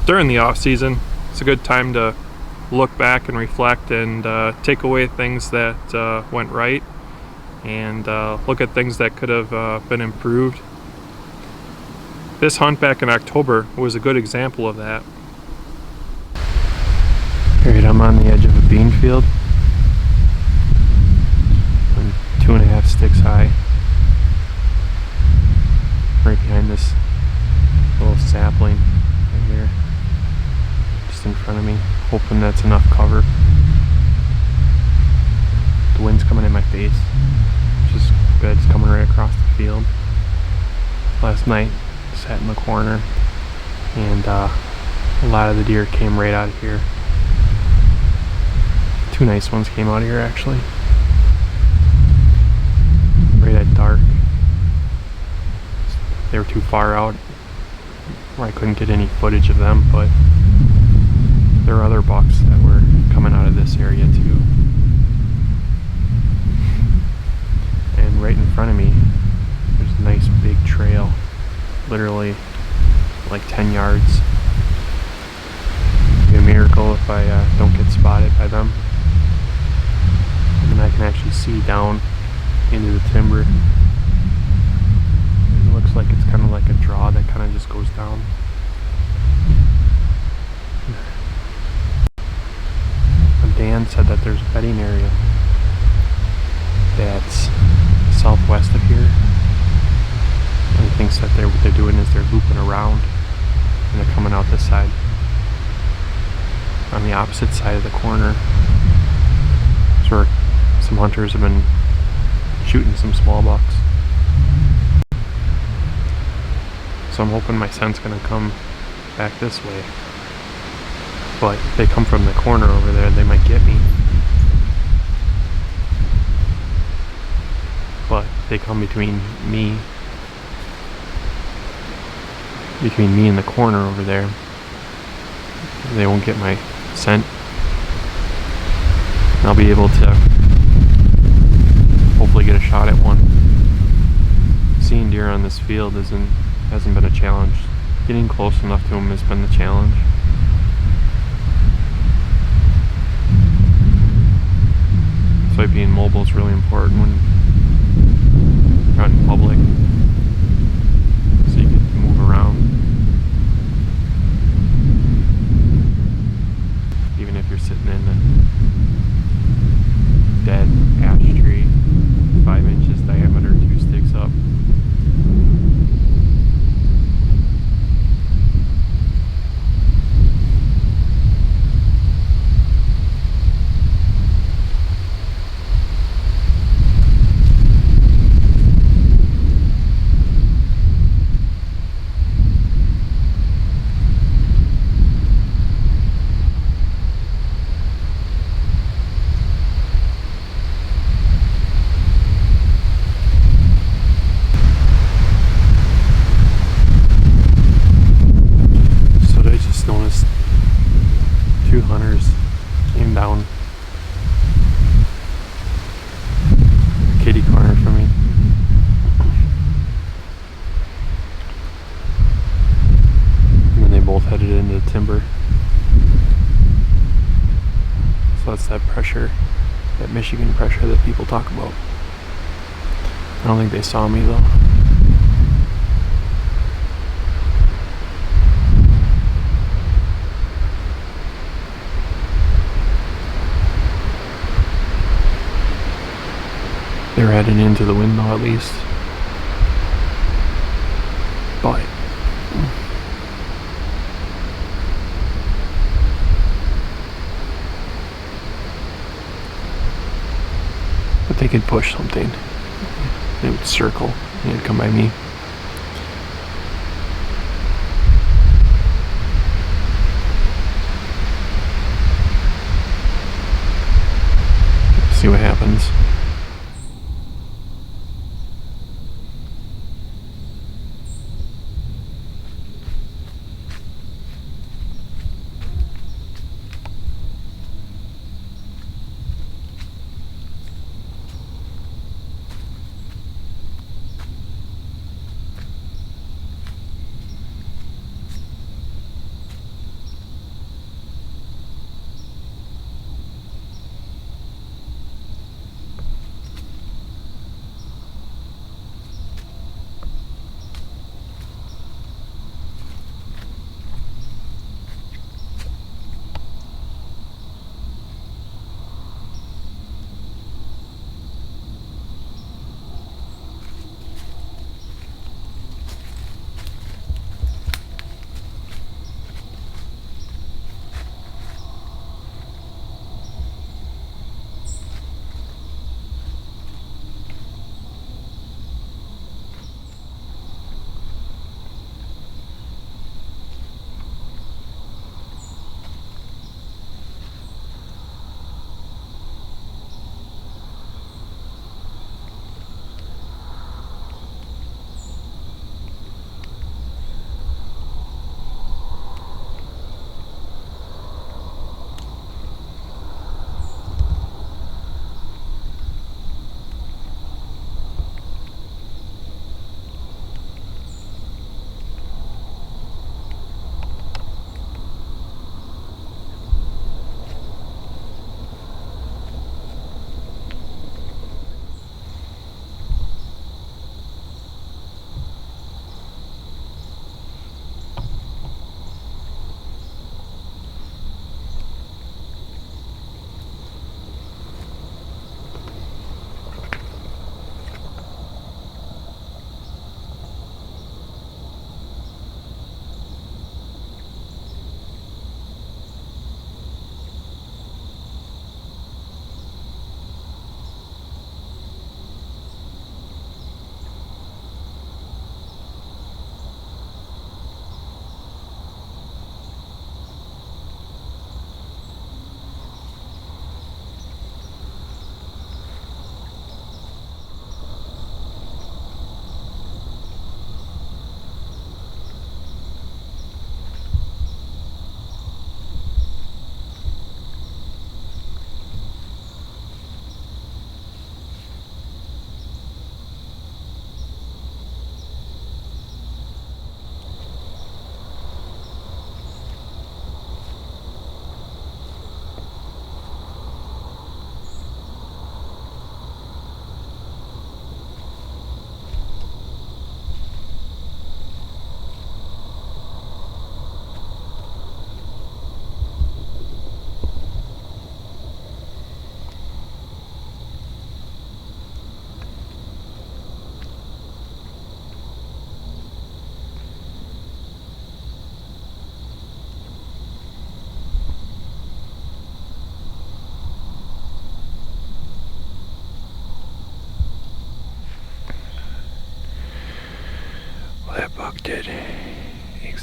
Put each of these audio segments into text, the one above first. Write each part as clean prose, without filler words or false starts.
during the off season, it's a good time to look back and reflect and take away things that went right and look at things that could have been improved. This hunt back in October was a good example of that. Alright, I'm on the edge of a bean field. I'm 2.5 sticks high. Right behind this little sapling right here. Just in front of me. Hoping that's enough cover. The wind's coming in my face. Which is good. It's coming right across the field. Last night, sat in the corner and a lot of the deer came right out of here. 2 nice ones came out of here actually. Right at dark. They were too far out where I couldn't get any footage of them, but there were other bucks that were coming out of this area too. And right in front of me, there's a nice big trail, literally like 10 yards. It'd be a miracle if I don't get spotted by them. And then I can actually see down into the timber. It looks like it's kind of like a draw that kind of just goes down. Dan said that there's a bedding area that's southwest of here. And he thinks that what they're doing is they're looping around and they're coming out this side. On the opposite side of the corner is where some hunters have been shooting some small bucks. So I'm hoping my scent's gonna come back this way. But if they come from the corner over there, they might get me. But if they come between me and the corner over there, they won't get my scent. And I'll be able to hopefully get a shot at one. Seeing deer on this field hasn't been a challenge. Getting close enough to them has been the challenge. So being mobile is really important when you're out in public, so you can move around. Even if you're sitting in a dead ash tree, 5 inches diameter, 2 sticks up. Hunters came down kitty corner for me. And then they both headed into the timber. So that's that pressure, that Michigan pressure that people talk about. I don't think they saw me though. They were heading into the window at least. But they could push something. They would circle and it'd come by me. See what happens.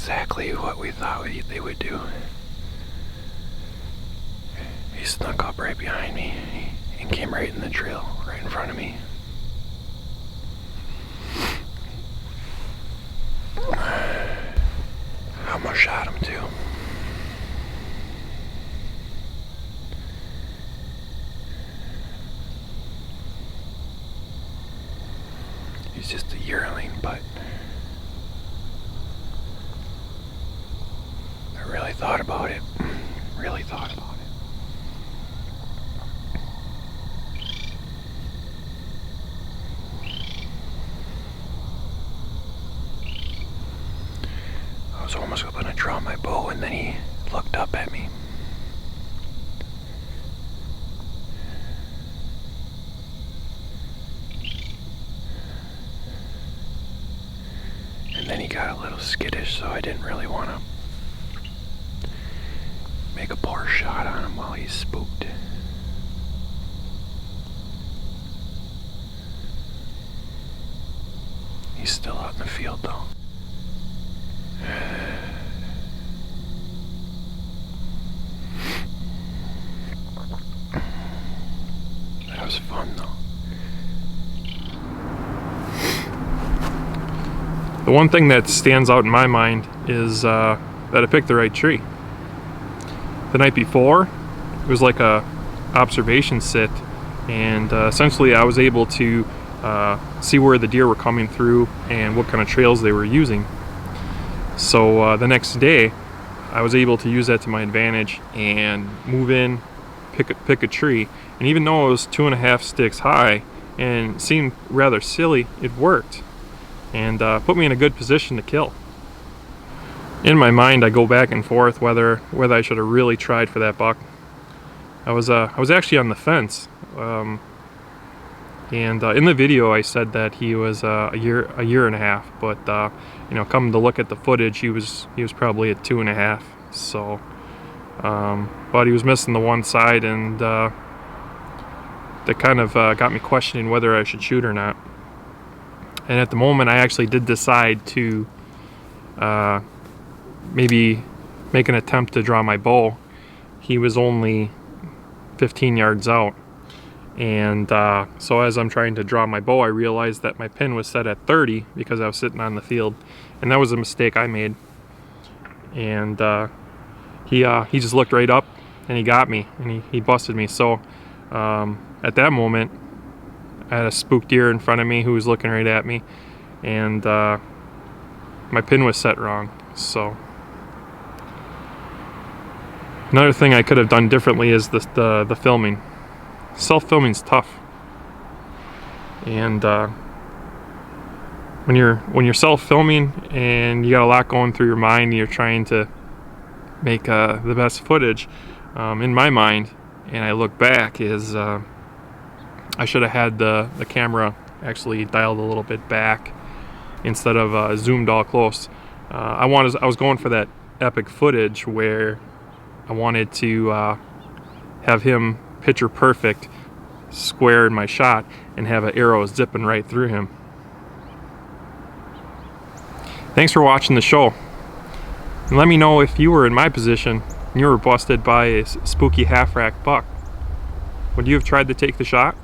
exactly what we thought they would do. He snuck up right behind me and came right in the trail, right in front of me. I almost shot him too. He's just a yearling, but I really thought about it. Really thought about it. I was almost going to draw my bow, and then he looked up at me. And then he got a little skittish, so I didn't really want to make a poor shot on him while he's spooked. He's still out in the field, though. That was fun, though. The one thing that stands out in my mind is that I picked the right tree. The night before, it was like a observation sit, and essentially I was able to see where the deer were coming through and what kind of trails they were using. So the next day, I was able to use that to my advantage and move in, pick a tree, and even though it was 2.5 sticks high and seemed rather silly, it worked and put me in a good position to kill. In my mind, I go back and forth whether I should have really tried for that buck. I was actually on the fence, and in the video I said that he was a year and a half, but come to look at the footage, he was probably at 2.5. So, but he was missing the one side, and that kind of got me questioning whether I should shoot or not. And at the moment, I actually did decide to maybe make an attempt to draw my bow. He was only 15 yards out, and so as I'm trying to draw my bow, I realized that my pin was set at 30 because I was sitting on the field, and that was a mistake I made. And he just looked right up and he got me, and he busted me. So at that moment, I had a spooked deer in front of me who was looking right at me, and my pin was set wrong. So another thing I could have done differently is the filming. Self-filming's tough, and when you're self-filming and you got a lot going through your mind and you're trying to make the best footage, in my mind, and I look back, is I should have had the camera actually dialed a little bit back instead of zoomed all close. I was going for that epic footage where I wanted to have him picture perfect, square in my shot, and have an arrow zipping right through him. Thanks for watching the show. And let me know if you were in my position and you were busted by a spooky half-rack buck. Would you have tried to take the shot?